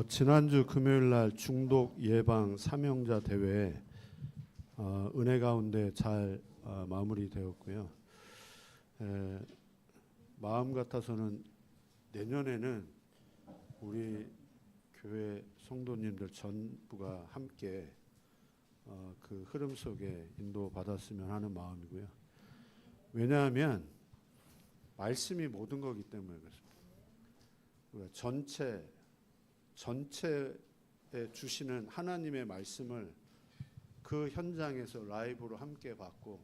지난주 금요일 날 중독 예방 사명자 대회 은혜 가운데 잘 마무리되었고요. 마음 같아서는 내년에는 우리 교회 성도님들 전부가 함께 그 흐름 속에 인도받았으면 하는 마음이고요. 왜냐하면 말씀이 모든 거기 때문에 그렇습니다. 전체에 주시는 하나님의 말씀을 그 현장에서 라이브로 함께 받고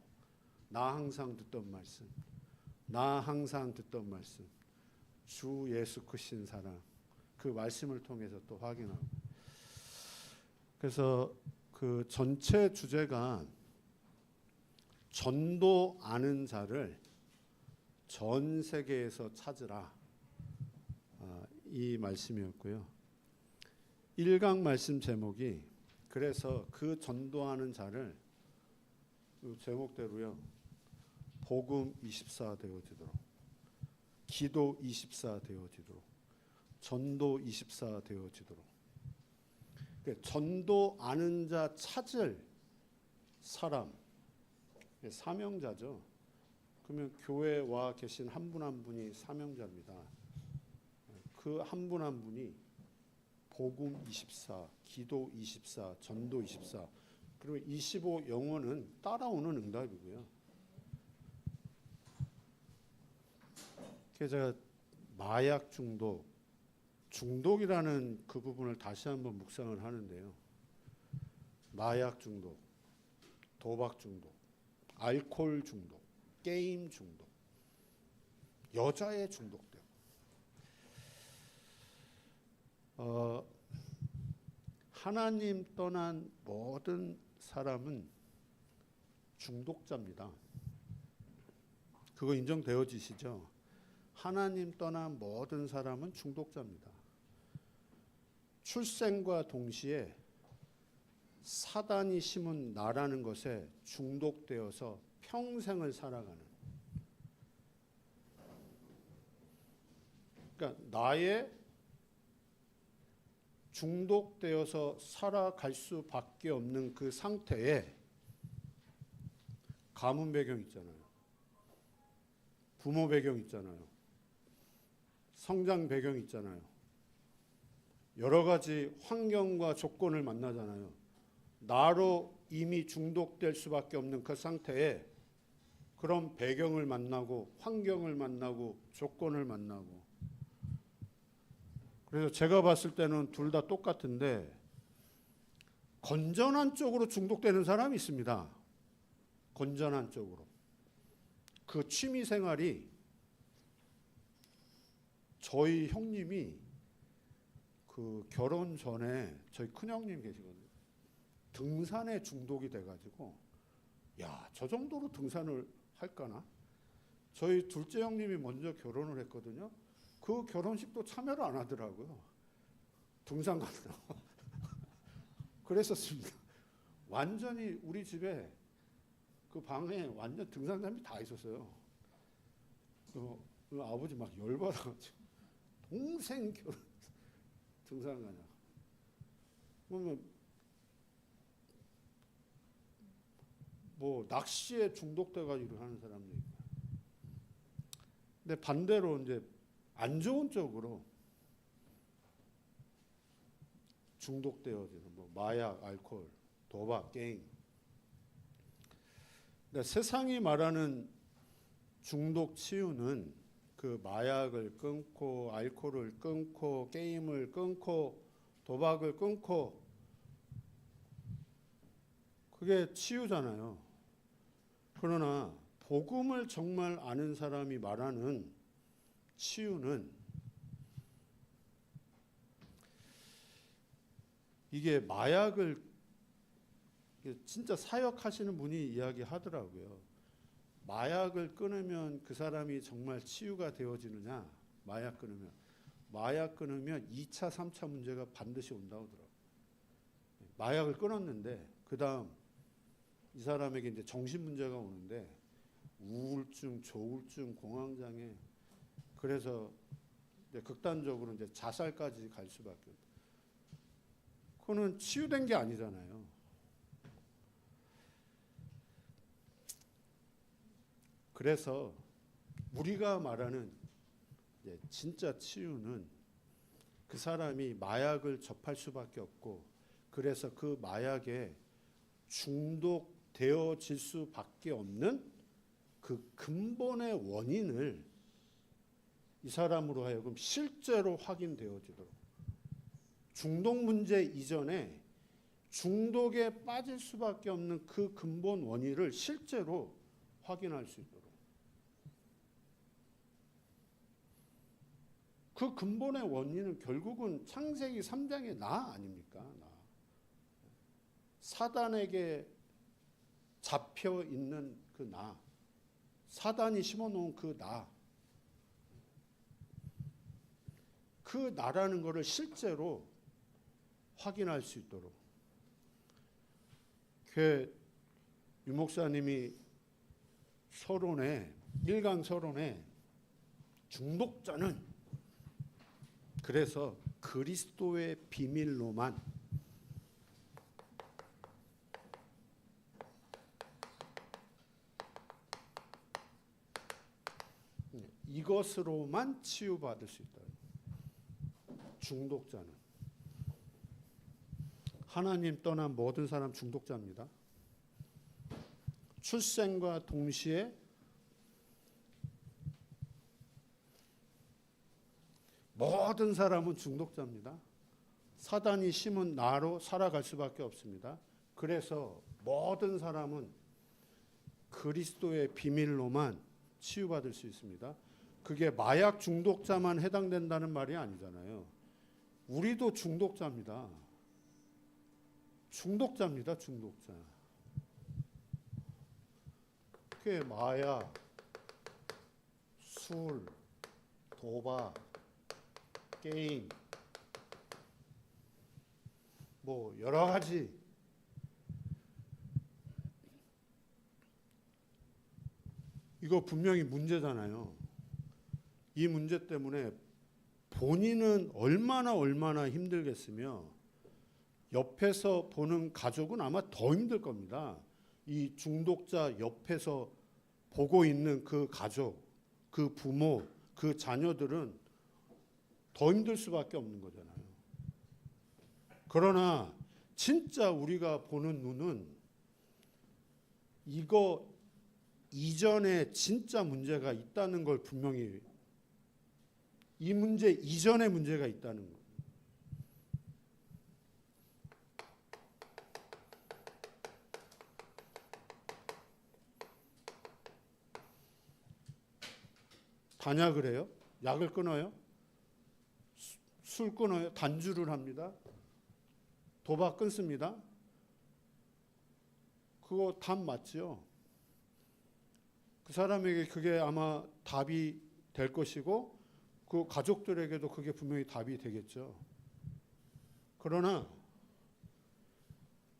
나 항상 듣던 말씀, 주 예수 크신 사랑, 그 말씀을 통해서 또 확인하고, 그래서 그 전체 주제가 전도 아는 자를 전 세계에서 찾으라, 이 말씀이었고요. 1강 말씀 제목이 그래서 그 전도하는 자를 그 제목대로요, 복음 24 되어지도록, 기도 24 되어지도록, 전도 24 되어지도록. 전도 아는 자 찾을 사람, 사명자죠. 그러면 교회에 와 계신 한 분 한 분이 사명자입니다. 그 한 분 한 분이 복음 24, 기도 24, 전도 24, 그리고 25 영혼은 따라오는 응답이고요. 그래서 제가 마약 중독이라는 그 부분을 다시 한번 묵상을 하는데요. 마약 중독, 도박 중독, 알코올 중독, 게임 중독, 여자의 중독되고, 하나님 떠난 모든 사람은 중독자입니다. 그거 인정되어지시죠? 하나님 떠난 모든 사람은 중독자입니다. 출생과 동시에 사단이 심은 나라는 것에 중독되어서 평생을 살아가는, 그러니까 나의 중독되어서 살아갈 수밖에 없는 그 상태에 가문 배경 있잖아요. 부모 배경 있잖아요. 성장 배경 있잖아요. 여러 가지 환경과 조건을 만나잖아요. 나로 이미 중독될 수밖에 없는 그 상태에 그런 배경을 만나고 환경을 만나고 조건을 만나고, 그래서 제가 봤을 때는 둘 다 똑같은데 건전한 쪽으로 중독되는 사람이 있습니다. 건전한 쪽으로. 그 취미 생활이, 저희 형님이 그 결혼 전에 저희 큰형님 계시거든요. 등산에 중독이 돼가지고, 야, 저 정도로 등산을 할까나? 저희 둘째 형님이 먼저 결혼을 했거든요. 그 결혼식도 참여를 안 하더라고요. 등산 가느라고. 그랬었습니다. 완전히 우리 집에 그 방에 완전 등산장비 다 있었어요. 그 아버지 막 열받아가지고 동생 결혼 등산 가냐. 그러면 뭐 낚시에 중독돼가지고 하는 사람도 있고. 근데 반대로 이제 안 좋은 쪽으로 중독되어지는 뭐 마약, 알코올, 도박, 게임. 근데 세상이 말하는 중독 치유는 그 마약을 끊고, 알코올을 끊고, 게임을 끊고, 도박을 끊고, 그게 치유잖아요. 그러나 복음을 정말 아는 사람이 말하는 치유는, 이게 마약을 진짜 사역하시는 분이 이야기하더라고요. 마약을 끊으면 그 사람이 정말 치유가 되어지느냐? 마약 끊으면 2차, 3차 문제가 반드시 온다고 하더라고요. 마약을 끊었는데 그 다음 이 사람에게 이제 정신 문제가 오는데 우울증, 조울증, 공황장애, 그래서 이제 극단적으로 이제 자살까지 갈 수밖에 없어요. 그거는 치유된 게 아니잖아요. 그래서 우리가 말하는 진짜 치유는 그 사람이 마약을 접할 수밖에 없고, 그래서 그 마약에 중독되어질 수밖에 없는 그 근본의 원인을 이 사람으로 하여금 실제로 확인되어지도록, 중독 문제 이전에 중독에 빠질 수밖에 없는 그 근본 원인을 실제로 확인할 수 있도록. 그 근본의 원인은 결국은 창세기 3장의 나 아닙니까? 나. 사단에게 잡혀 있는 그 나. 사단이 심어놓은 그 나. 그 나라는 것을 실제로 확인할 수 있도록. 유 목사님이 서론에, 1강 서론에 중독자는 그래서 그리스도의 비밀로만 이것으로만 치유받을 수 있다. 중독자는 하나님 떠난 모든 사람 중독자입니다. 출생과 동시에 모든 사람은 중독자입니다. 사단이 심은 나로 살아갈 수밖에 없습니다. 그래서 모든 사람은 그리스도의 비밀로만 치유받을 수 있습니다. 그게 마약 중독자만 해당된다는 말이 아니잖아요. 우리도 중독자입니다. 중독자입니다. 중독자. 그게 마약, 술, 도박, 게임, 뭐 여러 가지. 이거 분명히 문제잖아요. 이 문제 때문에 본인은 얼마나 힘들겠으며 옆에서 보는 가족은 아마 더 힘들 겁니다. 이 중독자 옆에서 보고 있는 그 가족, 그 부모, 그 자녀들은 더 힘들 수밖에 없는 거잖아요. 그러나 진짜 우리가 보는 눈은 이거 이전에 진짜 문제가 있다는 걸 분명히, 이 문제 이전에 문제가 있다는 거. 단약을 해요? 약을 끊어요? 술 끊어요? 단주를 합니다? 도박 끊습니다? 그거 답 맞죠? 그 사람에게 그게 아마 답이 될 것이고 그 가족들에게도 그게 분명히 답이 되겠죠. 그러나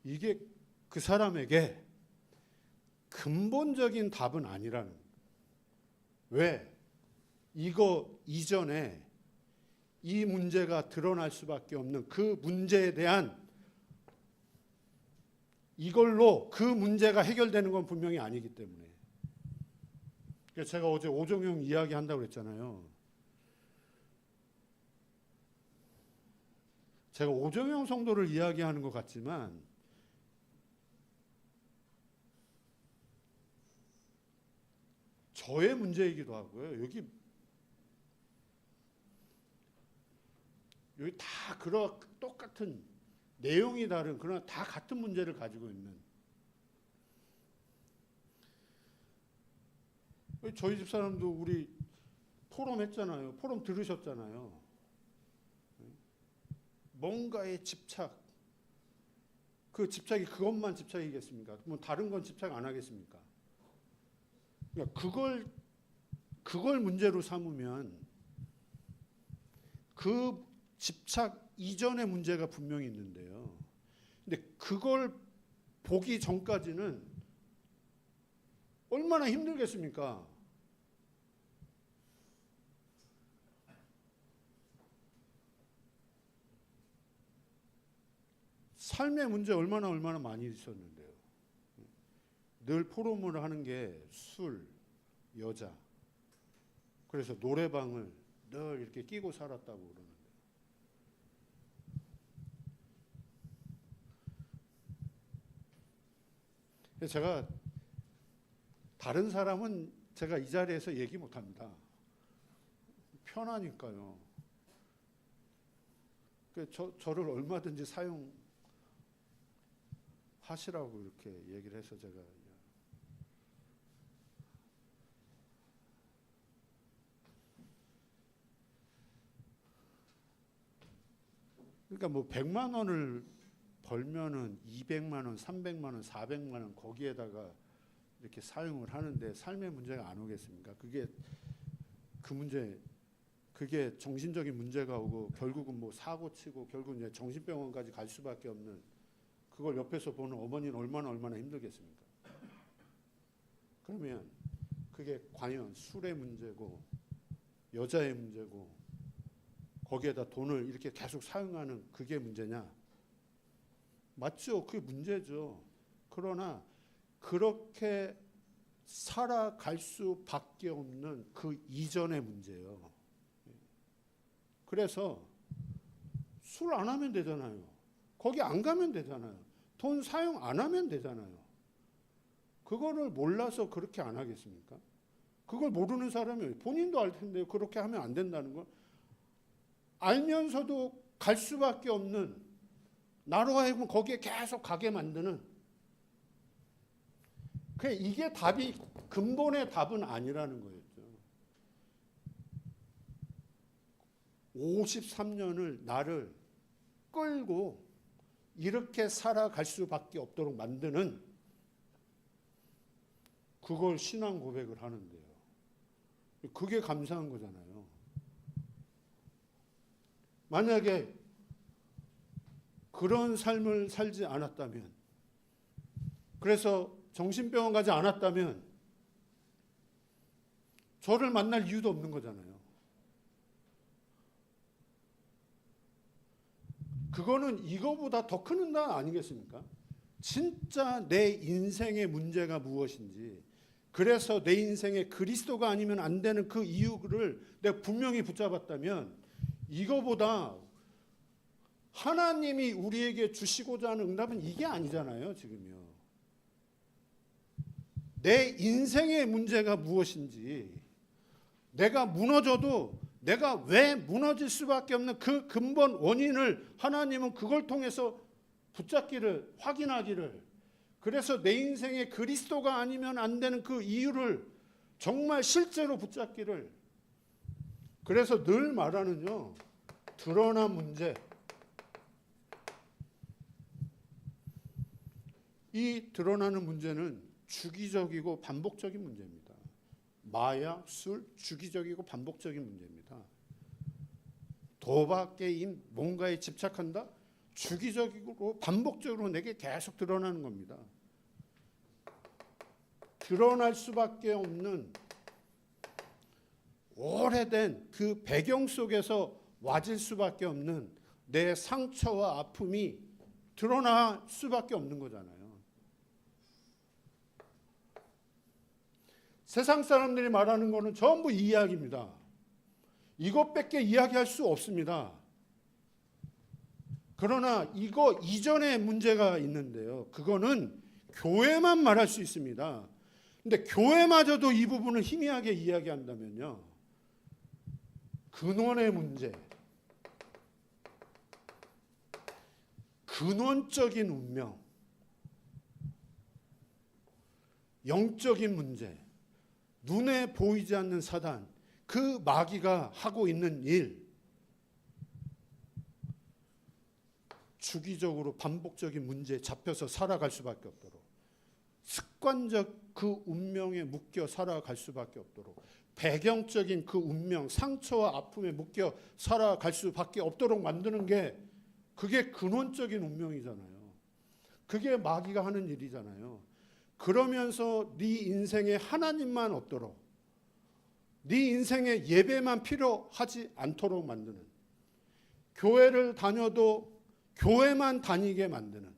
이게 그 사람에게 근본적인 답은 아니라는 거예요. 왜? 이거 이전에 이 문제가 드러날 수밖에 없는 그 문제에 대한, 이걸로 그 문제가 해결되는 건 분명히 아니기 때문에. 제가 어제 오종용 이야기 한다고 그랬잖아요. 제가 오종용 성도를 이야기하는 것 같지만 저의 문제이기도 하고요. 여기 다 그런 똑같은 내용이 다른, 그러나 다 같은 문제를 가지고 있는. 저희 집 사람도 우리 포럼 했잖아요. 포럼 들으셨잖아요. 뭔가에 집착. 그 집착이 그것만 집착이겠습니까? 뭐 다른 건 집착 안 하겠습니까? 그러니까 그걸 문제로 삼으면 그 집착 이전의 문제가 분명히 있는데요. 근데 그걸 보기 전까지는 얼마나 힘들겠습니까? 삶의 문제 얼마나 많이 있었는데요. 늘 포럼을 하는 게 술, 여자. 그래서 노래방을 늘 이렇게 끼고 살았다고 그러는데. 제가 다른 사람은 제가 이 자리에서 얘기 못합니다. 편하니까요. 저를 얼마든지 사용하시라고 이렇게 얘기를 해서 제가. 그러니까 뭐 100만 원을 벌면은 200만 원, 300만 원, 400만 원 거기에다가 이렇게 사용을 하는데 삶의 문제가 안 오겠습니까? 그게 정신적인 문제가 오고 결국은 뭐 사고 치고 결국은 이제 정신병원까지 갈 수밖에 없는, 그걸 옆에서 보는 어머니는 얼마나 힘들겠습니까? 그러면 그게 과연 술의 문제고 여자의 문제고 거기에다 돈을 이렇게 계속 사용하는 그게 문제냐? 맞죠. 그게 문제죠. 그러나 그렇게 살아갈 수밖에 없는 그 이전의 문제예요. 그래서 술 안 하면 되잖아요. 거기 안 가면 되잖아요. 돈 사용 안 하면 되잖아요. 그거를 몰라서 그렇게 안 하겠습니까? 그걸 모르는 사람이 본인도 알 텐데 그렇게 하면 안 된다는 걸 알면서도 갈 수밖에 없는, 나로 하여금 거기에 계속 가게 만드는, 이게 답이, 근본의 답은 아니라는 거였죠. 53년을 나를 끌고 이렇게 살아갈 수밖에 없도록 만드는, 그걸 신앙 고백을 하는데요. 그게 감사한 거잖아요. 만약에 그런 삶을 살지 않았다면, 그래서 정신병원 가지 않았다면 저를 만날 이유도 없는 거잖아요. 그거는 이거보다 더 큰 응답 아니겠습니까? 진짜 내 인생의 문제가 무엇인지, 그래서 내 인생에 그리스도가 아니면 안 되는 그 이유를 내가 분명히 붙잡았다면, 이거보다 하나님이 우리에게 주시고자 하는 응답은 이게 아니잖아요, 지금요. 내 인생의 문제가 무엇인지, 내가 무너져도 내가 왜 무너질 수밖에 없는 그 근본 원인을 하나님은 그걸 통해서 붙잡기를, 확인하기를, 그래서 내 인생에 그리스도가 아니면 안 되는 그 이유를 정말 실제로 붙잡기를, 그래서 늘 말하는요, 드러난 문제. 이 드러나는 문제는 주기적이고 반복적인 문제입니다. 마약, 술, 주기적이고 반복적인 문제입니다. 도박, 게임, 뭔가에 집착한다? 주기적이고 반복적으로 내게 계속 드러나는 겁니다. 드러날 수밖에 없는 오래된 그 배경 속에서 와질 수밖에 없는 내 상처와 아픔이 드러날 수밖에 없는 거잖아요. 세상 사람들이 말하는 거는 전부 이 이야기입니다. 이것밖에 이야기할 수 없습니다. 그러나 이거 이전에 문제가 있는데요. 그거는 교회만 말할 수 있습니다. 근데 교회마저도 이 부분을 희미하게 이야기한다면요, 근원의 문제, 근원적인 운명, 영적인 문제, 눈에 보이지 않는 사단, 그 마귀가 하고 있는 일, 주기적으로 반복적인 문제에 잡혀서 살아갈 수밖에 없도록, 습관적 그 운명에 묶여 살아갈 수밖에 없도록, 배경적인 그 운명, 상처와 아픔에 묶여 살아갈 수밖에 없도록 만드는 게, 그게 근원적인 운명이잖아요. 그게 마귀가 하는 일이잖아요. 그러면서 네 인생에 하나님만 없도록, 네 인생에 예배만 필요하지 않도록 만드는, 교회를 다녀도 교회만 다니게 만드는,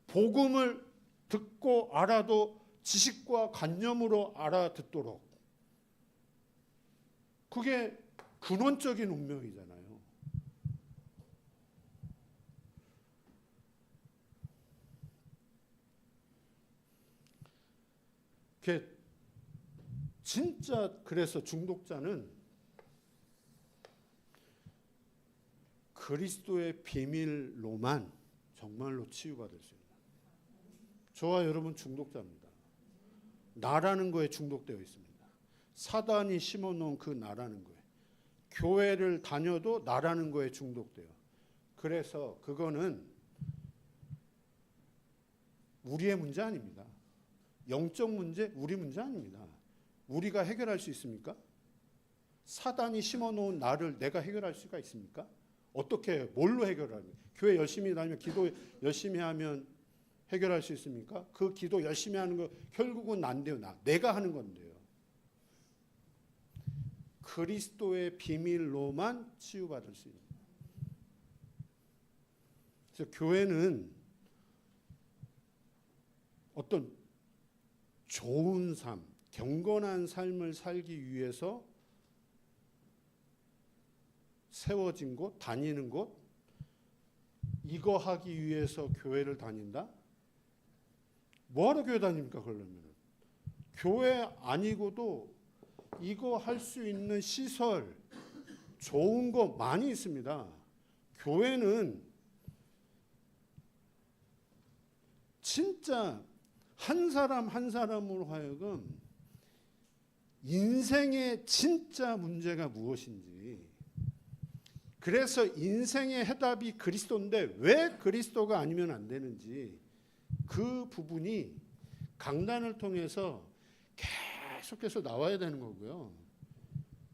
복음을 듣고 알아도 지식과 관념으로 알아듣도록, 그게 근원적인 운명이잖아요. 그게 진짜, 그래서 중독자는 그리스도의 비밀로만 정말로 치유받을 수 있는, 저와 여러분 중독자입니다. 나라는 거에 중독되어 있습니다. 사단이 심어놓은 그 나라는 거에, 교회를 다녀도 나라는 거에 중독돼요. 그래서 그거는 우리의 문제 아닙니다. 영적 문제, 우리 문제 아닙니다. 우리가 해결할 수 있습니까? 사단이 심어놓은 나를 내가 해결할 수가 있습니까? 어떻게, 뭘로 해결합니까? 교회 열심히 다니면, 기도 열심히 하면 해결할 수 있습니까? 그 기도 열심히 하는 거 결국은 안 돼요. 내가 하는 건데요. 그리스도의 비밀로만 치유받을 수 있는. 그래서 교회는 어떤 좋은 삶, 경건한 삶을 살기 위해서 세워진 곳, 다니는 곳, 이거 하기 위해서 교회를 다닌다? 뭐하러 교회 다닙니까, 그러려면? 교회 아니고도 이거 할 수 있는 시설, 좋은 거 많이 있습니다. 교회는 진짜 한 사람 한 사람으로 하여금 인생의 진짜 문제가 무엇인지, 그래서 인생의 해답이 그리스도인데 왜 그리스도가 아니면 안 되는지, 그 부분이 강단을 통해서 계속해서 나와야 되는 거고요.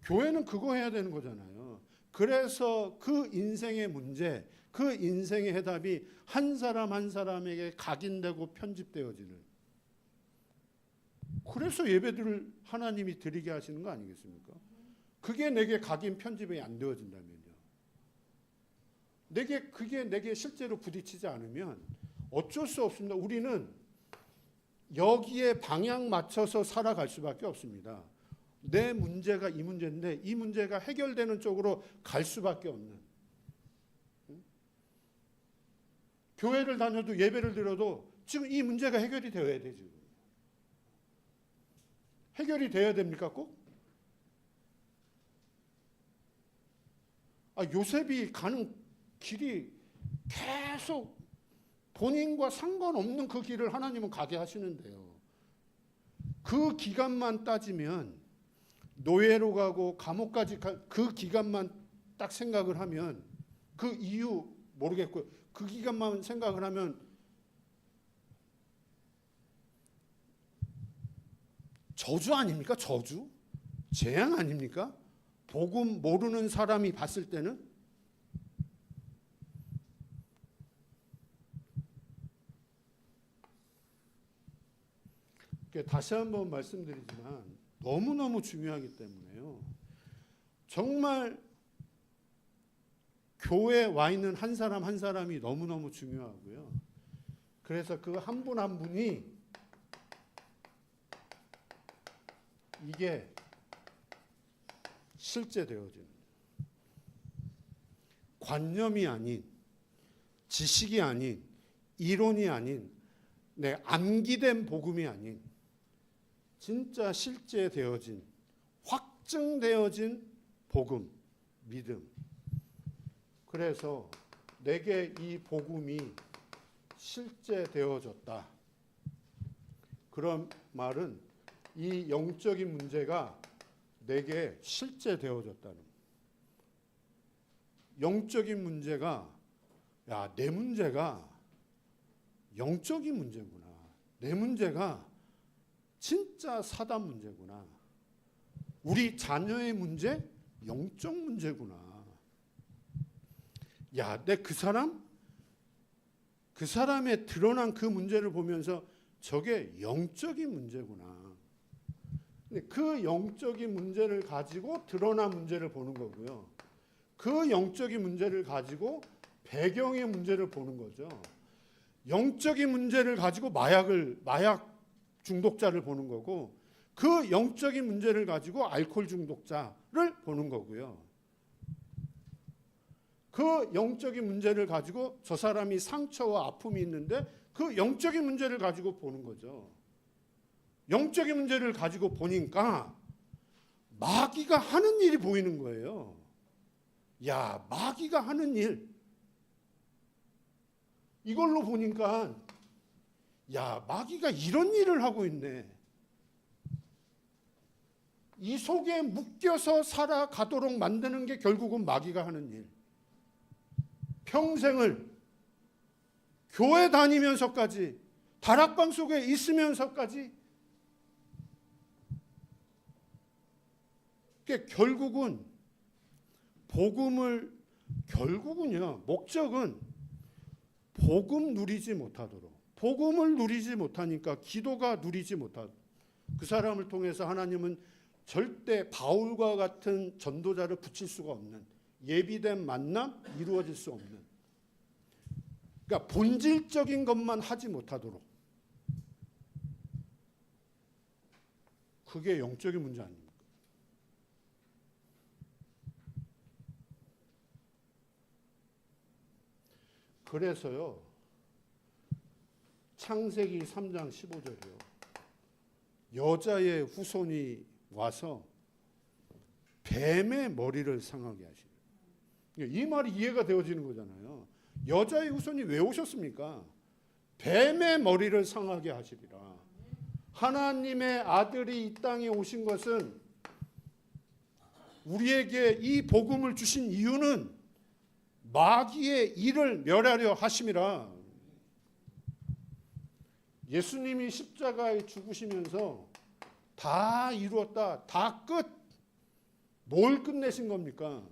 교회는 그거 해야 되는 거잖아요. 그래서 그 인생의 문제, 그 인생의 해답이 한 사람 한 사람에게 각인되고 편집되어지는, 그래서 예배들을 하나님이 드리게 하시는 거 아니겠습니까? 그게 내게 각인 편집이 안 되어진다면요. 그게 내게 실제로 부딪히지 않으면 어쩔 수 없습니다. 우리는 여기에 방향 맞춰서 살아갈 수밖에 없습니다. 내 문제가 이 문제인데 이 문제가 해결되는 쪽으로 갈 수밖에 없는. 교회를 다녀도 예배를 드려도 지금 이 문제가 해결이 되어야 되지. 해결이 돼야 됩니까 꼭? 요셉이 가는 길이 계속 본인과 상관없는 그 길을 하나님은 가게 하시는데요. 그 기간만 따지면, 노예로 가고 감옥까지 그 기간만 딱 생각을 하면, 그 이유 모르겠고요. 그 기간만 생각을 하면 저주 아닙니까? 저주? 재앙 아닙니까? 복음 모르는 사람이 봤을 때는. 다시 한번 말씀드리지만 너무너무 중요하기 때문에요. 정말 교회에 와 있는 한 사람 한 사람이 너무너무 중요하고요. 그래서 그 한 분 한 분이 이게 실제 되어지는, 관념이 아닌, 지식이 아닌, 이론이 아닌, 암기된 복음이 아닌 진짜 실제 되어진, 확증되어진 복음, 믿음. 그래서 내게 이 복음이 실제 되어졌다. 그런 말은 이 영적인 문제가 내게 실제 되어졌다는. 영적인 문제가, 내 문제가 영적인 문제구나. 내 문제가 진짜 사단 문제구나. 우리 자녀의 문제, 영적 문제구나. 내 그 사람의 드러난 그 문제를 보면서 저게 영적인 문제구나. 근데 그 영적인 문제를 가지고 드러난 문제를 보는 거고요. 그 영적인 문제를 가지고 배경의 문제를 보는 거죠. 영적인 문제를 가지고 마약 중독자를 보는 거고, 그 영적인 문제를 가지고 알코올 중독자를 보는 거고요. 그 영적인 문제를 가지고 저 사람이 상처와 아픔이 있는데 그 영적인 문제를 가지고 보는 거죠. 영적인 문제를 가지고 보니까 마귀가 하는 일이 보이는 거예요. 야, 마귀가 하는 일. 이걸로 보니까 야, 마귀가 이런 일을 하고 있네. 이 속에 묶여서 살아가도록 만드는 게 결국은 마귀가 하는 일. 평생을 교회 다니면서까지, 다락방 속에 있으면서까지, 결국은 목적은 복음 누리지 못하도록, 복음을 누리지 못하니까 기도가 누리지 못하도록, 그 사람을 통해서 하나님은 절대 바울과 같은 전도자를 붙일 수가 없는, 예비된 만남 이루어질 수 없는, 그러니까 본질적인 것만 하지 못하도록, 그게 영적인 문제 아닙니까? 그래서요, 창세기 3장 15절이요. 여자의 후손이 와서 뱀의 머리를 상하게 하시는. 이 말이 이해가 되어지는 거잖아요. 여자의 후손이 왜 오셨습니까? 뱀의 머리를 상하게 하시리라. 하나님의 아들이 이 땅에 오신 것은, 우리에게 이 복음을 주신 이유는 마귀의 일을 멸하려 하심이라. 예수님이 십자가에 죽으시면서 다 이루었다, 다 끝. 뭘 끝내신 겁니까?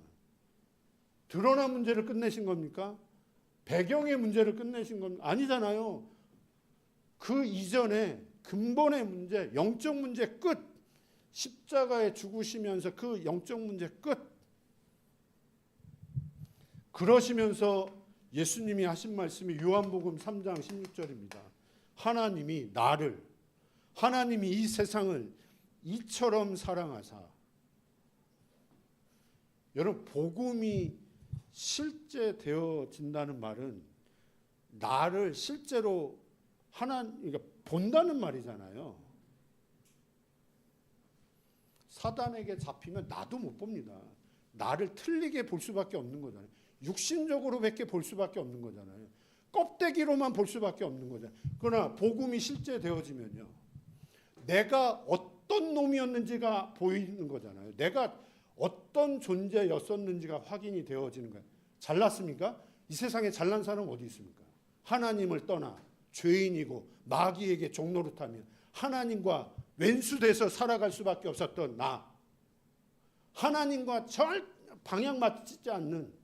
드러난 문제를 끝내신 겁니까? 배경의 문제를 끝내신 겁니까? 아니잖아요. 그 이전에 근본의 문제, 영적 문제 끝. 십자가에 죽으시면서 그 영적 문제 끝. 그러시면서 예수님이 하신 말씀이 요한복음 3장 16절입니다. 하나님이 이 세상을 이처럼 사랑하사. 여러분, 복음이 실제되어진다는 말은 나를 실제로 그러니까 본다는 말이잖아요. 사단에게 잡히면 나도 못 봅니다. 나를 틀리게 볼 수밖에 없는 거잖아요. 육신적으로밖에 볼 수밖에 없는 거잖아요. 껍데기로만 볼 수밖에 없는 거잖아요. 그러나 복음이 실제되어지면요, 내가 어떤 놈이었는지가 보이는 거잖아요. 내가 어떤 존재였었는지가 확인이 되어지는 거예요. 잘났습니까? 이 세상에 잘난 사람 어디 있습니까? 하나님을 떠나 죄인이고 마귀에게 종노릇하며 하나님과 왼수돼서 살아갈 수밖에 없었던 나, 하나님과 방향 맞지 않는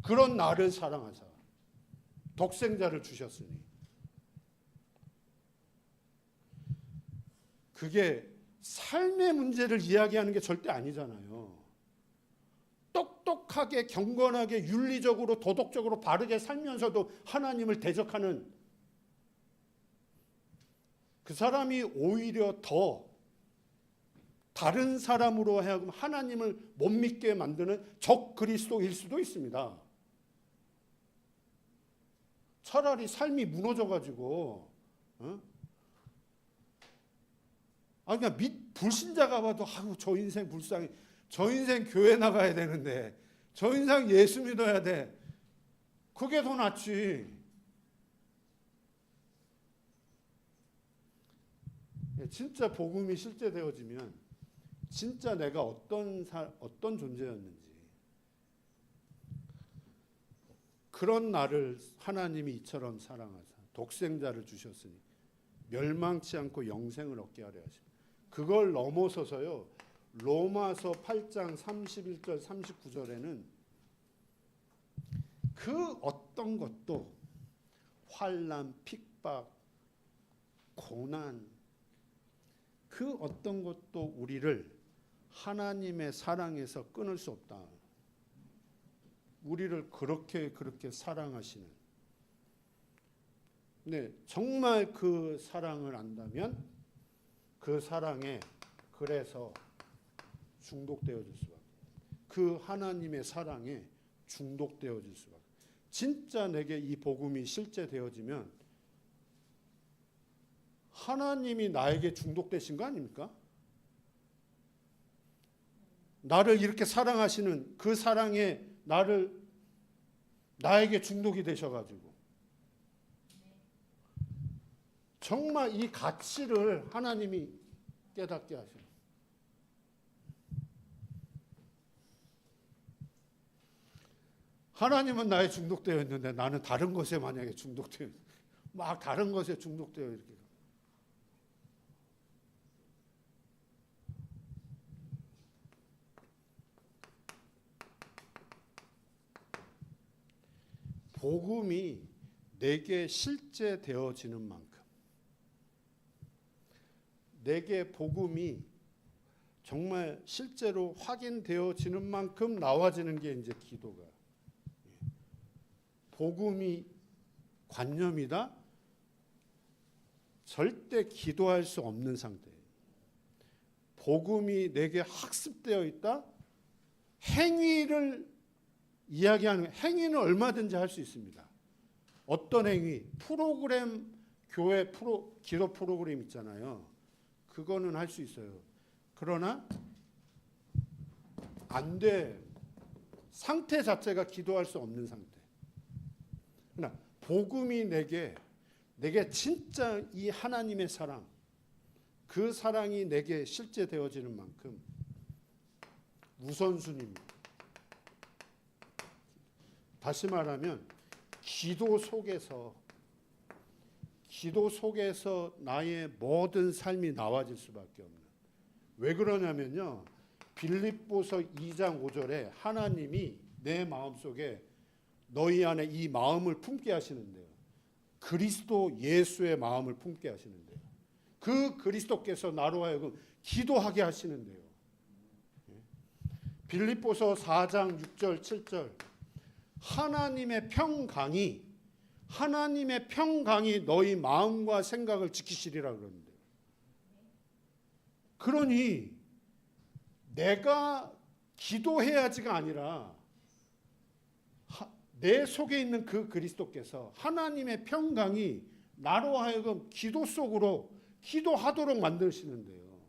그런 나를 사랑하사 독생자를 주셨으니, 그게 삶의 문제를 이야기하는 게 절대 아니잖아요. 똑똑하게, 경건하게, 윤리적으로, 도덕적으로 바르게 살면서도 하나님을 대적하는 그 사람이 오히려 더 다른 사람으로 하여금 하나님을 못 믿게 만드는 적 그리스도일 수도 있습니다. 차라리 삶이 무너져가지고, 그냥 불신자가 봐도, 저 인생 불쌍해. 저 인생 교회 나가야 되는데, 저 인생 예수 믿어야 돼. 그게 더 낫지. 진짜 복음이 실제되어지면, 진짜 내가 어떤 존재였는지, 그런 나를 하나님이 이처럼 사랑하사 독생자를 주셨으니 멸망치 않고 영생을 얻게 하려 하십니다. 그걸 넘어서서요, 로마서 8장 31절 39절에는 그 어떤 것도 환난, 핍박, 고난, 그 어떤 것도 우리를 하나님의 사랑에서 끊을 수 없다. 우리를 그렇게 사랑하시는, 네, 정말 그 사랑을 안다면 그 사랑에 그래서 중독되어질 수밖에, 그 하나님의 사랑에 중독되어질 수밖에. 진짜 내게 이 복음이 실제 되어지면 하나님이 나에게 중독되신 거 아닙니까? 나를 이렇게 사랑하시는 그 사랑에 나에게 중독이 되셔가지고 정말 이 가치를 하나님이 깨닫게 하셔요. 하나님은 나에 중독되어 있는데 나는 다른 것에 만약에 중독되어 막 다른 것에 중독되어 이렇게. 복음이 내게 실제 되어지는 만큼, 내게 복음이 정말 실제로 확인되어지는 만큼 나와지는 게 이제 기도가. 복음이 관념이다? 절대 기도할 수 없는 상태예요. 복음이 내게 학습되어 있다? 행위를 이야기하는, 행위는 얼마든지 할 수 있습니다. 어떤 행위? 프로그램, 교회 기도 프로그램 있잖아요. 그거는 할 수 있어요. 그러나 안 돼. 상태 자체가 기도할 수 없는 상태. 그러나 복음이 내게 진짜 이 하나님의 사랑, 그 사랑이 내게 실제 되어지는 만큼 우선순위입니다. 다시 말하면 기도 속에서 나의 모든 삶이 나와질 수밖에 없는. 왜 그러냐면요, 빌립보서 2장 5절에 하나님이 내 마음속에 너희 안에 이 마음을 품게 하시는데요, 그리스도 예수의 마음을 품게 하시는데요, 그 그리스도께서 나로 하여금 기도하게 하시는데요. 빌립보서 4장 6절 7절 하나님의 평강이 너희 마음과 생각을 지키시리라 그러는데요. 그러니 내가 기도해야지가 아니라 내 속에 있는 그 그리스도께서 하나님의 평강이 나로 하여금 기도 속으로 기도하도록 만드시는데요.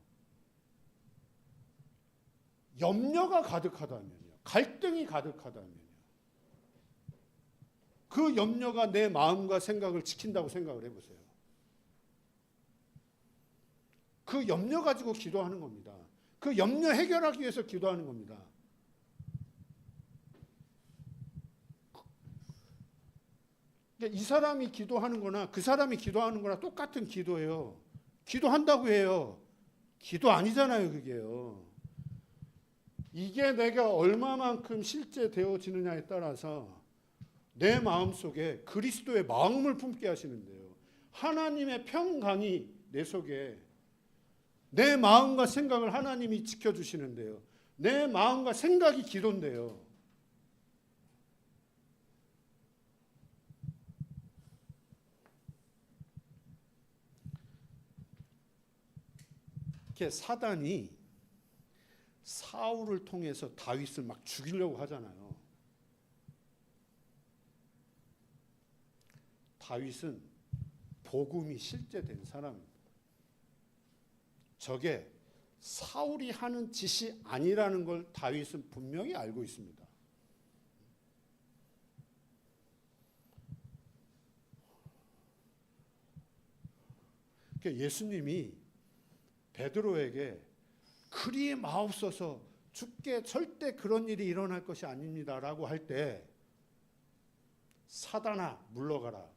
염려가 가득하다면요, 갈등이 가득하다면요, 그 염려가 내 마음과 생각을 지킨다고 생각을 해보세요. 그 염려 가지고 기도하는 겁니다. 그 염려 해결하기 위해서 기도하는 겁니다. 이 사람이 기도하는 거나 그 사람이 기도하는 거나 똑같은 기도예요. 기도한다고 해요. 기도 아니잖아요, 그게요. 이게 내가 얼마만큼 실제 되어지느냐에 따라서 내 마음속에 그리스도의 마음을 품게 하시는데요, 하나님의 평강이 내 속에, 내 마음과 생각을 하나님이 지켜주시는데요, 내 마음과 생각이 기도인데요. 이렇게 사단이 사울을 통해서 다윗을 막 죽이려고 하잖아요. 다윗은 복음이 실제된 사람입니다. 저게 사울이 하는 짓이 아니라는 걸 다윗은 분명히 알고 있습니다. 예수님이 베드로에게 그리 마옵소서, 주께 절대 그런 일이 일어날 것이 아닙니다라고 할 때 사단아 물러가라.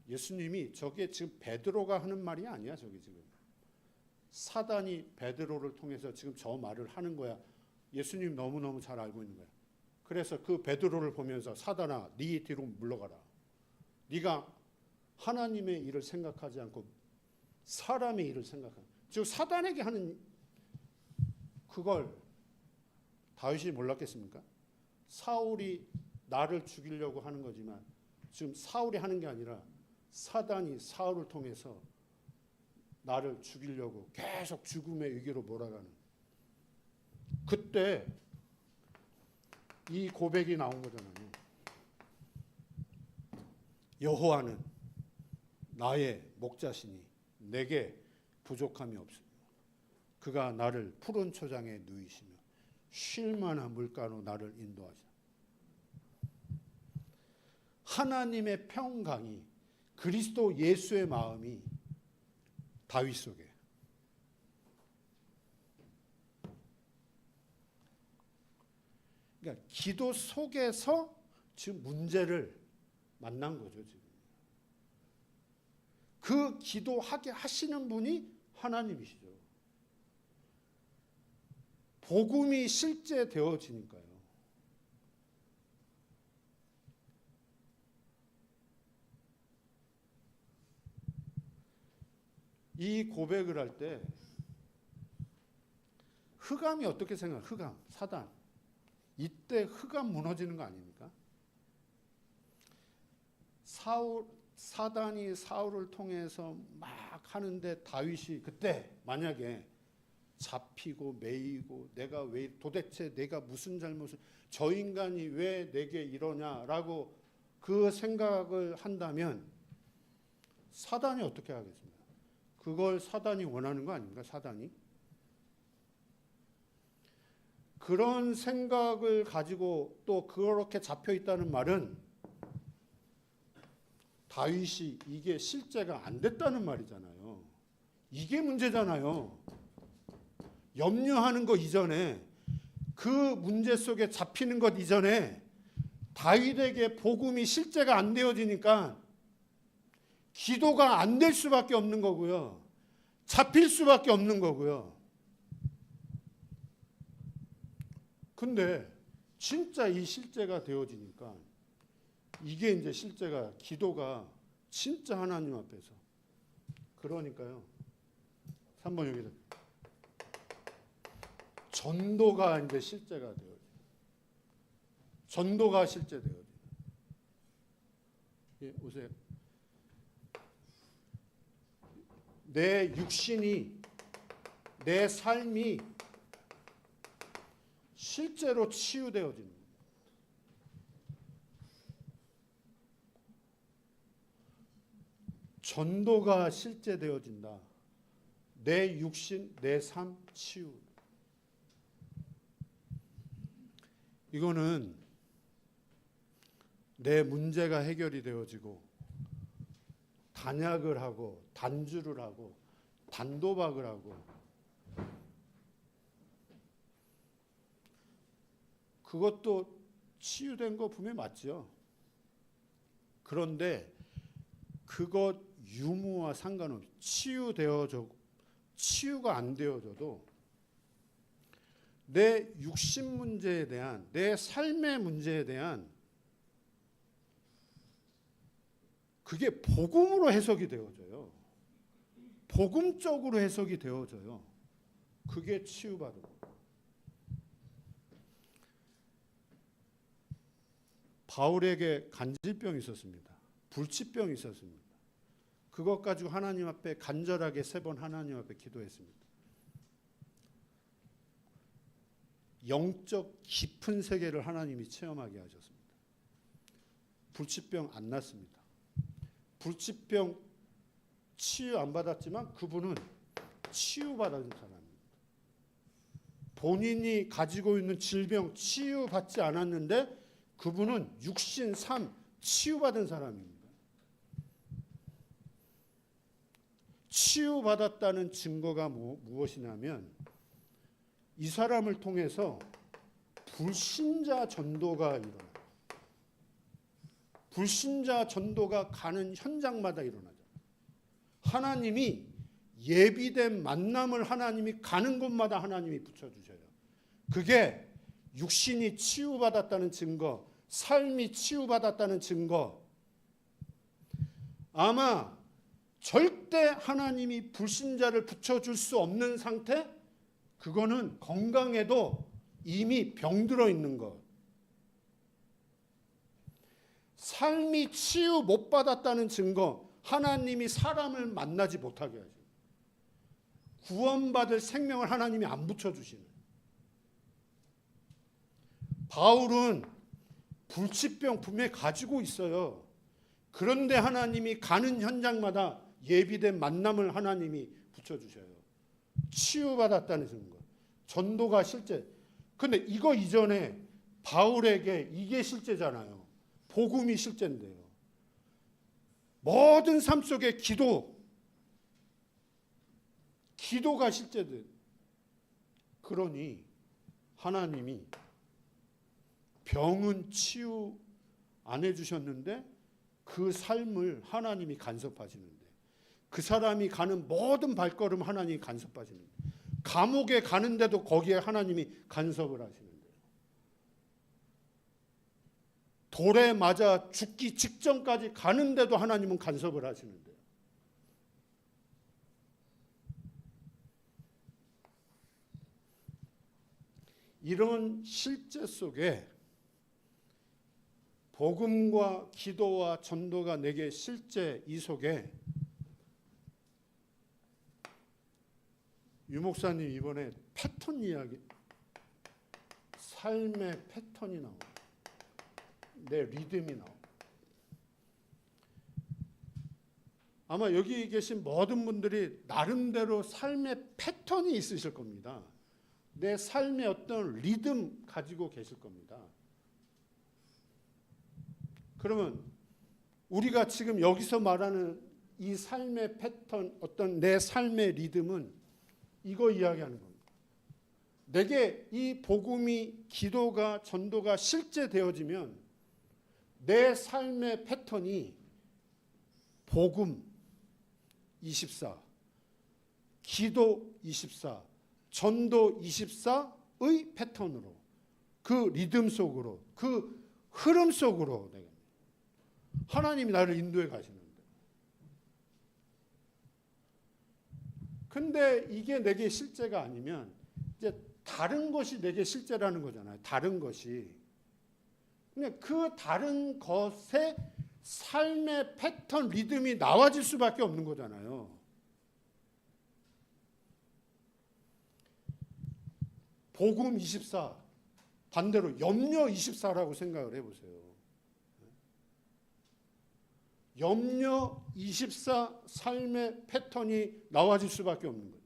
예수님이 저게 지금 베드로가 하는 말이 아니야. 저게 지금 사단이 베드로를 통해서 지금 저 말을 하는 거야. 예수님 너무너무 잘 알고 있는 거야. 그래서 그 베드로를 보면서 사단아 네 뒤로 물러가라. 네가 하나님의 일을 생각하지 않고 사람의 일을 생각하는, 즉 사단에게 하는 그걸 다윗이 몰랐겠습니까? 사울이 나를 죽이려고 하는 거지만 지금 사울이 하는 게 아니라 사단이 사울을 통해서 나를 죽이려고 계속 죽음의 위기로 몰아가는, 그때 이 고백이 나온 거잖아요. 여호와는 나의 목자시니 내게 부족함이 없습니다. 그가 나를 푸른 초장에 누이시며 쉴 만한 물가로 나를 인도하시라. 하나님의 평강이, 그리스도 예수의 마음이 다윗 속에, 그러니까 기도 속에서 지금 문제를 만난 거죠. 지금 그 기도하게 하시는 분이 하나님이시죠. 복음이 실제 되어지니까요. 이 고백을 할 때 흑암이 어떻게 생각해요? 흑암, 사단. 이때 흑암 무너지는 거 아닙니까? 사단이 사울을 통해서 막 하는데 다윗이 그때 만약에 잡히고 매이고 내가 왜 도대체 내가 무슨 잘못을, 저 인간이 왜 내게 이러냐라고 그 생각을 한다면 사단이 어떻게 하겠습니까? 그걸 사단이 원하는 거 아닙니까? 사단이 그런 생각을 가지고 또 그렇게 잡혀 있다는 말은 다윗이 이게 실제가 안 됐다는 말이잖아요. 이게 문제잖아요. 염려하는 것 이전에, 그 문제 속에 잡히는 것 이전에 다윗에게 복음이 실제가 안 되어지니까 기도가 안 될 수밖에 없는 거고요. 잡힐 수밖에 없는 거고요. 근데 진짜 이 실제가 되어지니까 이게 이제 실제가, 기도가 진짜 하나님 앞에서, 그러니까요. 3번 여기다 전도가 이제 실제가 되어요. 전도가 실제 되어요. 예, 오세요. 내 육신이, 내 삶이 실제로 치유되어지는 거예요. 전도가 실제 되어진다. 내 육신, 내 삶 치유. 이거는 내 문제가 해결이 되어지고 단약을 하고 단주를 하고 단도박을 하고 그것도 치유된 거 분명히 맞죠. 그런데 그것 유무와 상관없이 치유가 안 되어져도 내 육신 문제에 대한, 내 삶의 문제에 대한 그게 복음으로 해석이 되어져요. 복음적으로 해석이 되어져요. 그게 치유받은 거예요. 바울에게 간질병이 있었습니다. 불치병이 있었습니다. 그것 가지고 하나님 앞에 간절하게 3번 하나님 앞에 기도했습니다. 영적 깊은 세계를 하나님이 체험하게 하셨습니다. 불치병 안 났습니다. 불치병 치유 안 받았지만 그분은 치유받은 사람입니다. 본인이 가지고 있는 질병 치유받지 않았는데 그분은 육신, 삶 치유받은 사람입니다. 치유받았다는 증거가 무엇이냐면 이 사람을 통해서 불신자 전도가 일어나요. 불신자 전도가 가는 현장마다 일어나죠. 하나님이 예비된 만남을 하나님이 가는 곳마다 하나님이 붙여주셔요. 그게 육신이 치유받았다는 증거, 삶이 치유받았다는 증거. 아마 절대 하나님이 불신자를 붙여줄 수 없는 상태, 그거는 건강에도 이미 병들어 있는 것. 삶이 치유 못 받았다는 증거, 하나님이 사람을 만나지 못하게 하죠. 구원받을 생명을 하나님이 안 붙여주시는. 바울은 불치병 분명히 가지고 있어요. 그런데 하나님이 가는 현장마다 예비된 만남을 하나님이 붙여주셔요. 치유받았다는 증거. 전도가 실제. 근데 이거 이전에 바울에게 이게 실제잖아요. 복음이 실제인데요. 모든 삶 속에 기도가 실제돼. 그러니 하나님이 병은 치유 안 해주셨는데 그 삶을 하나님이 간섭하시는데, 그 사람이 가는 모든 발걸음 하나님이 간섭하시는데, 감옥에 가는데도 거기에 하나님이 간섭을 하시는데, 돌에 맞아 죽기 직전까지 가는데도 하나님은 간섭을 하시는데, 이런 실제 속에 복음과 기도와 전도가 내게 실제 이 속에 유 목사님 이번에 패턴 이야기, 삶의 패턴이 나와요. 내 리듬이 나와요. 아마 여기 계신 모든 분들이 나름대로 삶의 패턴이 있으실 겁니다. 내 삶의 어떤 리듬 가지고 계실 겁니다. 그러면 우리가 지금 여기서 말하는 이 삶의 패턴, 어떤 내 삶의 리듬은 이거 이야기하는 겁니다. 내게 이 복음이, 기도가, 전도가 실제 되어지면 내 삶의 패턴이 복음 24, 기도 24, 전도 24의 패턴으로, 그 리듬 속으로, 그 흐름 속으로 내가 하나님이 나를 인도해 가시는데, 근데 이게 내게 실제가 아니면 이제 다른 것이 내게 실제라는 거잖아요. 다른 것이. 근데 그 다른 것의 삶의 패턴, 리듬이 나와질 수밖에 없는 거잖아요. 복음 24, 반대로 염려 24라고 생각을 해보세요. 염려 24 삶의 패턴이 나와질 수밖에 없는 거예요.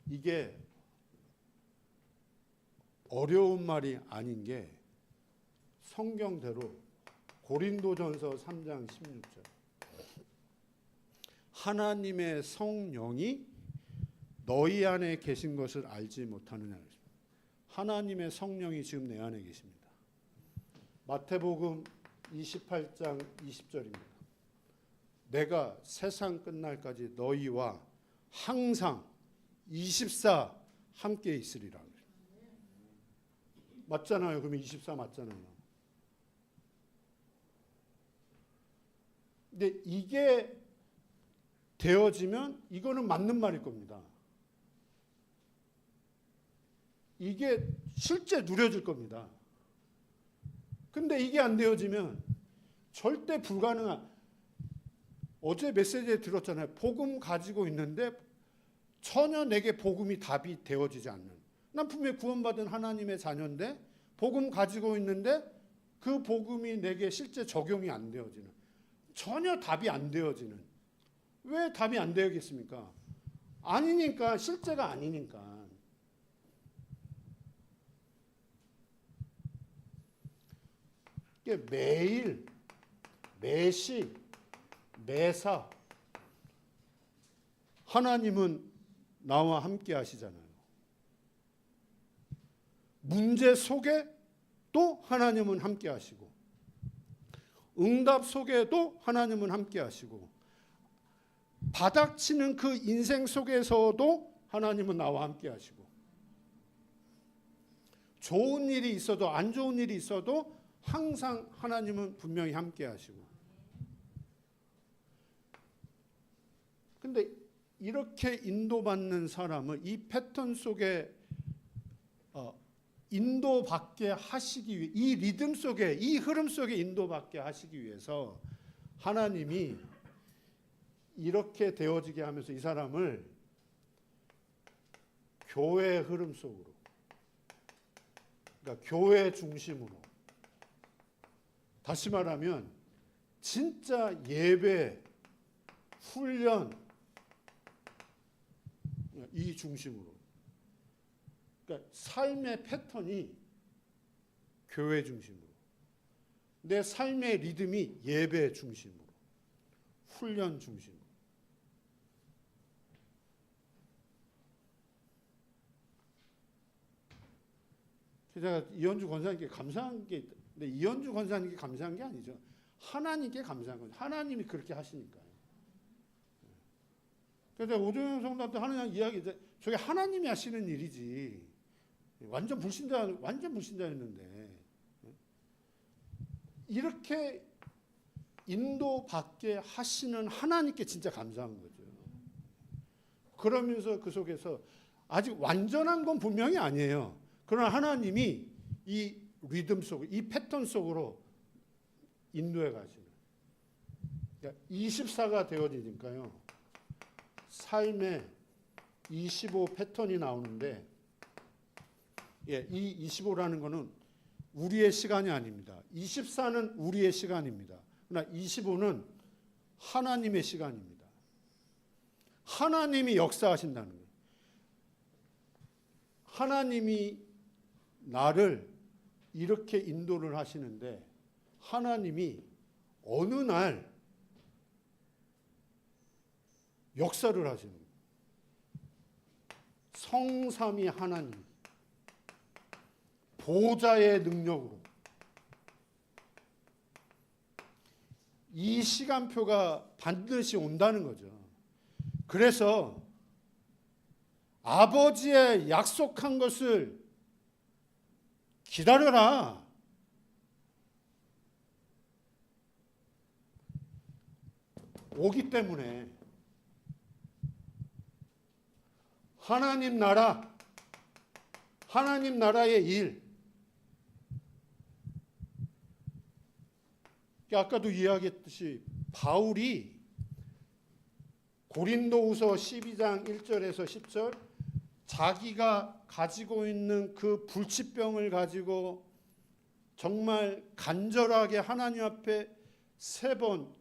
이게 어려운 말이 아닌 게 성경대로 고린도전서 3장 16절, 하나님의 성령이 너희 안에 계신 것을 알지 못하느냐. 하나님의 성령이 지금 내 안에 계십니다. 마태복음 28장 20절입니다. 내가 세상 끝날까지 너희와 항상 24 함께 있으리라. 맞잖아요. 그러면 24 맞잖아요. 근데 이게 되어지면 이거는 맞는 말일 겁니다. 이게 실제 누려질 겁니다. 근데 이게 안 되어지면 절대 불가능한, 어제 메시지에 들었잖아요. 복음 가지고 있는데 전혀 내게 복음이 답이 되어지지 않는, 난 분명히 구원받은 하나님의 자녀인데 복음 가지고 있는데 그 복음이 내게 실제 적용이 안 되어지는, 전혀 답이 안 되어지는. 왜 답이 안 되겠습니까? 아니니까, 실제가 아니니까. 이게 매일, 매시, 매사 하나님은 나와 함께 하시잖아요. 문제 속에 또 하나님은 함께 하시고, 응답 속에도 하나님은 함께 하시고, 바닥치는 그 인생 속에서도 하나님은 나와 함께 하시고, 좋은 일이 있어도 안 좋은 일이 있어도 항상 하나님은 분명히 함께 하시고, 근데 이렇게 인도받는 사람을 이 패턴 속에 인도받게 하시기 위해, 이 리듬 속에, 이 흐름 속에 인도받게 하시기 위해서 하나님이 이렇게 되어지게 하면서 이 사람을 교회 흐름 속으로, 그러니까 교회 중심으로, 다시 말하면 진짜 예배, 훈련 이 중심으로, 그러니까 삶의 패턴이 교회 중심으로, 내 삶의 리듬이 예배 중심으로, 훈련 중심으로. 제가 이현주 권사님께 감사한 게 있다. 근데 이현주 권사님께 감사한 게 아니죠. 하나님께 감사한 거죠. 하나님이 그렇게 하시니까요. 그래서 오정영 성도한테 하는 이야기, 저게 하나님이 하시는 일이지. 완전 불신자였는데 이렇게 인도받게 하시는 하나님께 진짜 감사한 거죠. 그러면서 그 속에서 아직 완전한 건 분명히 아니에요. 그러나 하나님이 이 리듬 속, 이 패턴 속으로 인도해 가시는. 그러니까 24가 되어지니까요. 삶의 25 패턴이 나오는데, 이 25라는 거는 우리의 시간이 아닙니다. 24는 우리의 시간입니다. 그러나 25는 하나님의 시간입니다. 하나님이 역사하신다는 거예요. 하나님이 나를 이렇게 인도를 하시는데 하나님이 어느 날 역사를 하시는 거예요. 성삼위 하나님 보좌의 능력으로 이 시간표가 반드시 온다는 거죠. 그래서 아버지의 약속한 것을 기다려라. 오기 때문에 하나님 나라, 하나님 나라의 일, 아까도 이야기했듯이 바울이 고린도후서 12장 1절에서 10절 자기가 가지고 있는 그 불치병을 가지고 정말 간절하게 하나님 앞에 3번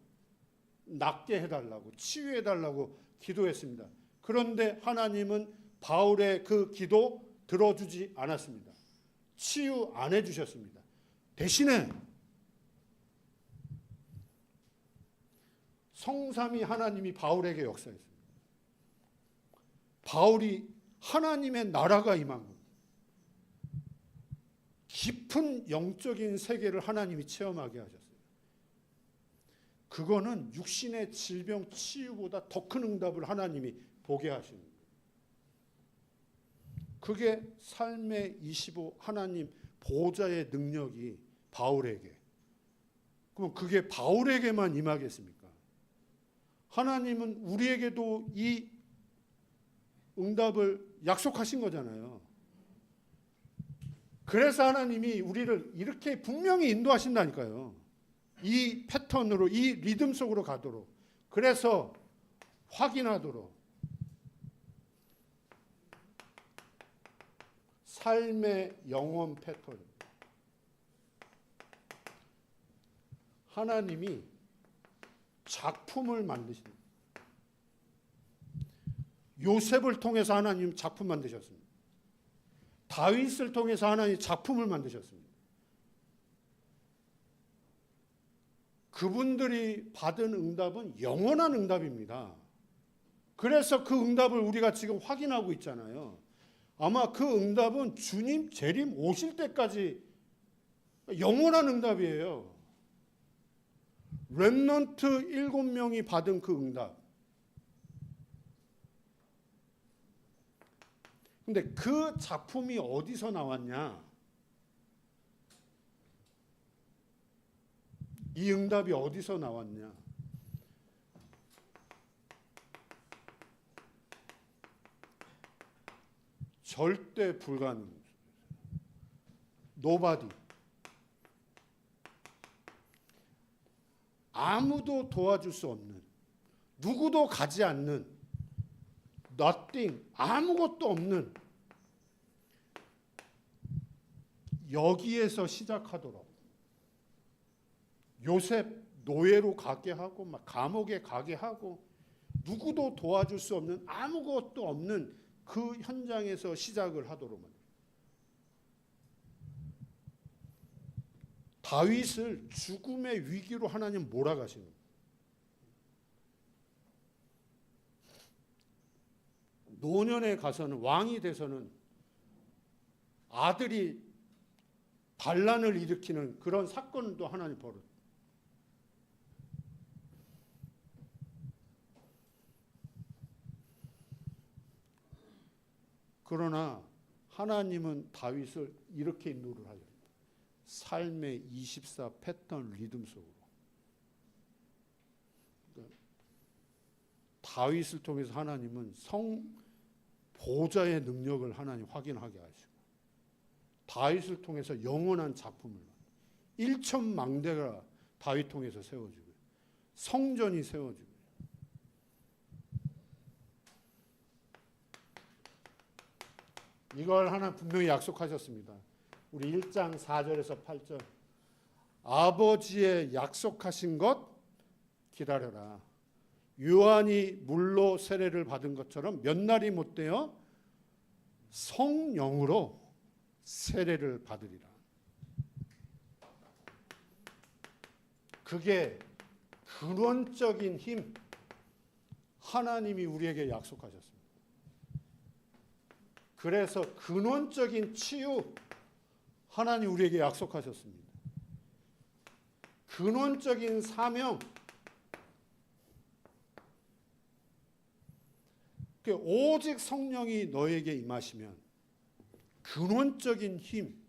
낫게 해달라고, 치유해달라고 기도했습니다. 그런데 하나님은 바울의 그 기도 들어주지 않았습니다. 치유 안 해주셨습니다. 대신에 성삼위 하나님이 바울에게 역사했습니다. 바울이 하나님의 나라가 임한 겁니다. 깊은 영적인 세계를 하나님이 체험하게 하셨어요. 그거는 육신의 질병 치유보다 더 큰 응답을 하나님이 보게 하시는 거예요. 그게 삶의 25 하나님 보좌의 능력이 바울에게, 그럼 그게 바울에게만 임하겠습니까? 하나님은 우리에게도 이 응답을 약속하신 거잖아요. 그래서 하나님이 우리를 이렇게 분명히 인도하신다니까요. 이 패턴으로, 이 리듬 속으로 가도록. 그래서 확인하도록. 삶의 영혼 패턴. 하나님이 작품을 만드십니다. 요셉을 통해서 하나님 작품 만드셨습니다. 다윗을 통해서 하나님 작품을 만드셨습니다. 그분들이 받은 응답은 영원한 응답입니다. 그래서 그 응답을 우리가 지금 확인하고 있잖아요. 아마 그 응답은 주님 재림 오실 때까지 영원한 응답이에요. 렘넌트 7명이 받은 그 응답. 근데 그 작품이 어디서 나왔냐? 이 응답이 어디서 나왔냐? 절대 불가능. Nobody. 아무도 도와줄 수 없는, 누구도 가지 않는, nothing, 아무것도 없는, 여기에서 시작하도록 요셉 노예로 가게 하고 막 감옥에 가게 하고 누구도 도와줄 수 없는, 아무것도 없는 그 현장에서 시작을 하도록. 다윗을 죽음의 위기로 하나님 몰아가시는 거예요. 노년에 가서는, 왕이 돼서는 아들이 반란을 일으키는 그런 사건도 하나님 벌여. 그러나 하나님은 다윗을 이렇게 인도를 하려. 삶의 24 패턴 리듬 속으로. 그러니까 다윗을 통해서 하나님은 보좌의 능력을 하나님 확인하게 하시고, 다윗을 통해서 영원한 작품을, 일천망대가 다윗 통해서 세워지고, 성전이 세워지고. 이걸 하나 분명히 약속하셨습니다. 우리 1장 4절에서 8절. 아버지의 약속하신 것 기다려라. 요한이 물로 세례를 받은 것처럼 몇 날이 못 되어 성령으로 세례를 받으리라. 그게 근원적인 힘, 하나님이 우리에게 약속하셨습니다. 그래서 근원적인 치유, 하나님 우리에게 약속하셨습니다. 근원적인 사명, 오직 성령이 너에게 임하시면 근원적인 힘,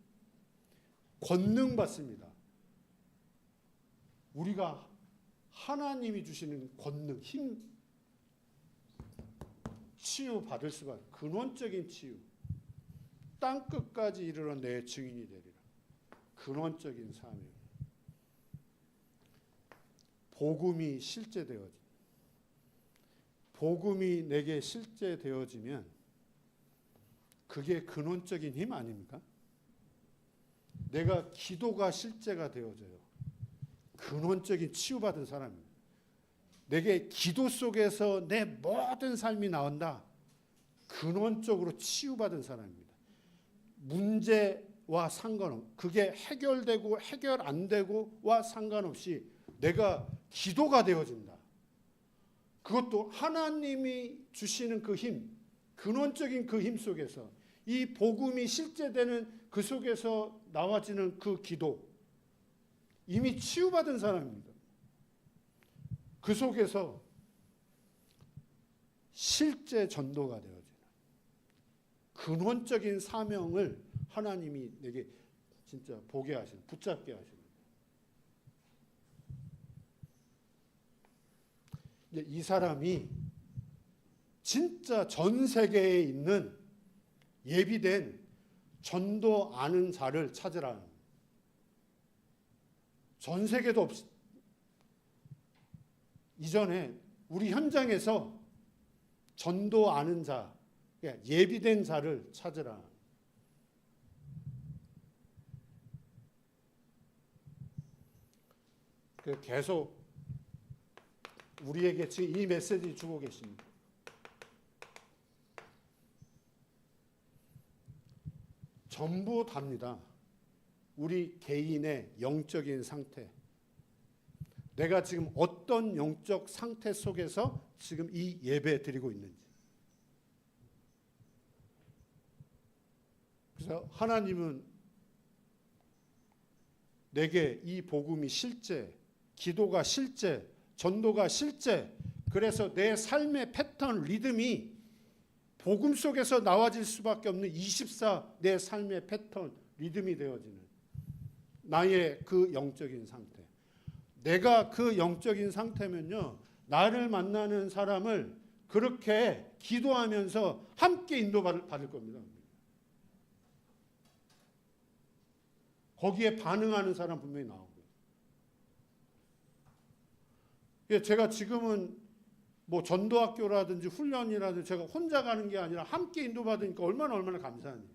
권능 받습니다. 우리가 하나님이 주시는 권능, 힘, 치유 받을 수가, 근원적인 치유. 땅 끝까지 이르러 내 증인이 되리라. 근원적인 사명. 복음이 실제되어지. 복음이 내게 실제되어지면 그게 근원적인 힘 아닙니까? 내가 기도가 실제가 되어져요. 근원적인 치유받은 사람입니다. 내게 기도 속에서 내 모든 삶이 나온다. 근원적으로 치유받은 사람입니다. 문제와 상관없이, 그게 해결되고 해결 안 되고와 상관없이 내가 기도가 되어진다. 그것도 하나님이 주시는 그 힘, 근원적인 그 힘 속에서, 이 복음이 실제되는 그 속에서 나와지는 그 기도, 이미 치유받은 사람입니다. 그 속에서 실제 전도가 되어지는 근원적인 사명을 하나님이 내게 진짜 보게 하시는, 붙잡게 하시는. 이 사람이 진짜 전 세계에 있는 예비된 전도 아는 자를 찾으라. 전 세계도 없이, 이전에 우리 현장에서 전도 아는 자, 예비된 자를 찾으라. 계속 우리에게 지금 이 메시지 주고 계십니다. 전부 답니다. 우리 개인의 영적인 상태, 내가 지금 어떤 영적 상태 속에서 지금 이 예배 드리고 있는지. 그래서 하나님은 내게 이 복음이 실제, 기도가 실제, 전도가 실제, 그래서 내 삶의 패턴, 리듬이 복음 속에서 나와질 수밖에 없는 24 내 삶의 패턴, 리듬이 되어지는 나의 그 영적인 상태. 내가 그 영적인 상태면요, 나를 만나는 사람을 그렇게 기도하면서 함께 인도받을 겁니다. 거기에 반응하는 사람 분명히 나오고요. 제가 지금은 뭐 전도학교라든지 훈련이라든지 제가 혼자 가는 게 아니라 함께 인도받으니까 얼마나 감사하니.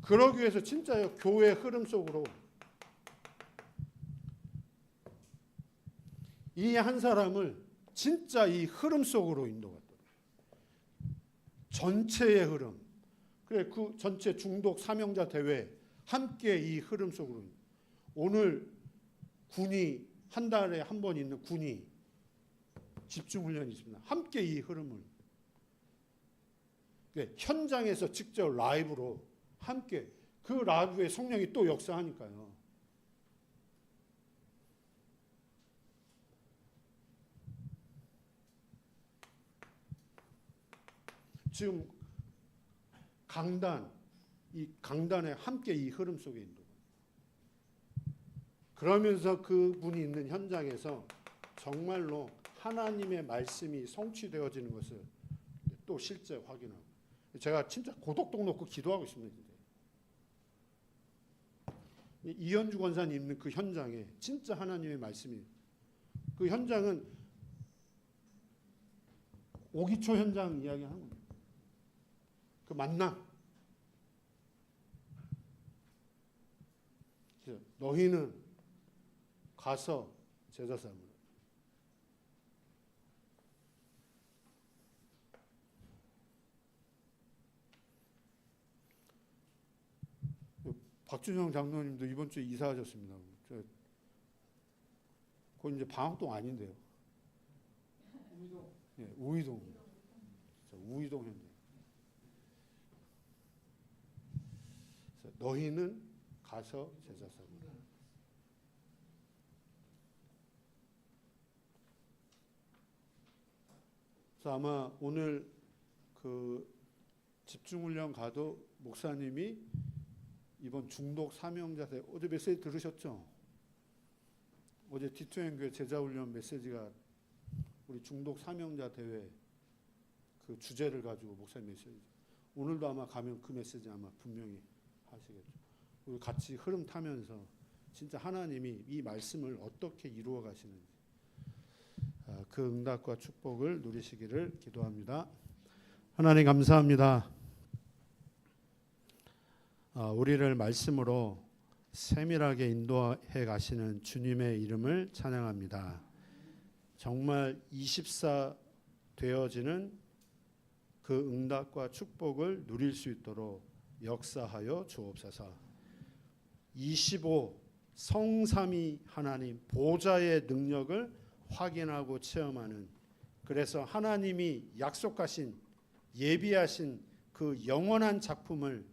그러기 위해서 진짜요, 교회 흐름 속으로 이 한 사람을 진짜 이 흐름 속으로 인도갔다. 전체의 흐름. 그래, 그 전체 중독 사명자 대회 함께 이 흐름 속으로. 오늘 군이 한 달에 한 번 있는 군이 집중훈련이 있습니다. 함께 이 흐름을 현장에서 직접 라이브로 함께 그 라이브에 성령이 또 역사하니까요. 지금 이 강단에 함께 이 흐름 속에 인도. 그러면서 그분이 있는 현장에서 정말로 하나님의 말씀이 성취되어지는 것을 또 실제 확인하고. 제가 진짜 고독동 놓고 기도하고 있습니다. 이현주 권사님 있는 그 현장에 진짜 하나님의 말씀이, 그 현장은 오기초 현장 이야기하는 겁니다. 그 만남. 너희는 가서 제자 삼으라. 박준영 장로님도 이번 주에 이사하셨습니다. 그건 이제 방학동 아닌데요. 우이동. 네, 우이동. 우이동 현장. 너희는 가서 제자 삼으라. 그래서 아마 오늘 그 집중훈련 가도 목사님이 이번 중독 사명자 대회, 어제 메시지 들으셨죠? 어제 디투행교회 제자훈련 메시지가 우리 중독 사명자 대회 그 주제를 가지고 목사님 메시지. 오늘도 아마 가면 그 메시지 아마 분명히 하시겠죠. 우리 같이 흐름 타면서 진짜 하나님이 이 말씀을 어떻게 이루어 가시는지 그 응답과 축복을 누리시기를 기도합니다. 하나님 감사합니다. 우리를 말씀으로 세밀하게 인도해 가시는 주님의 이름을 찬양합니다. 정말 24 되어지는 그 응답과 축복을 누릴 수 있도록 역사하여 주옵소서. 25 성삼위 하나님 보좌의 능력을 확인하고 체험하는, 그래서 하나님이 약속하신 예비하신 그 영원한 작품을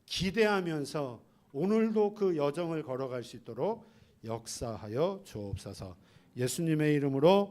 기대하면서 오늘도 그 여정을 걸어갈 수 있도록 역사하여 주옵소서. 예수님의 이름으로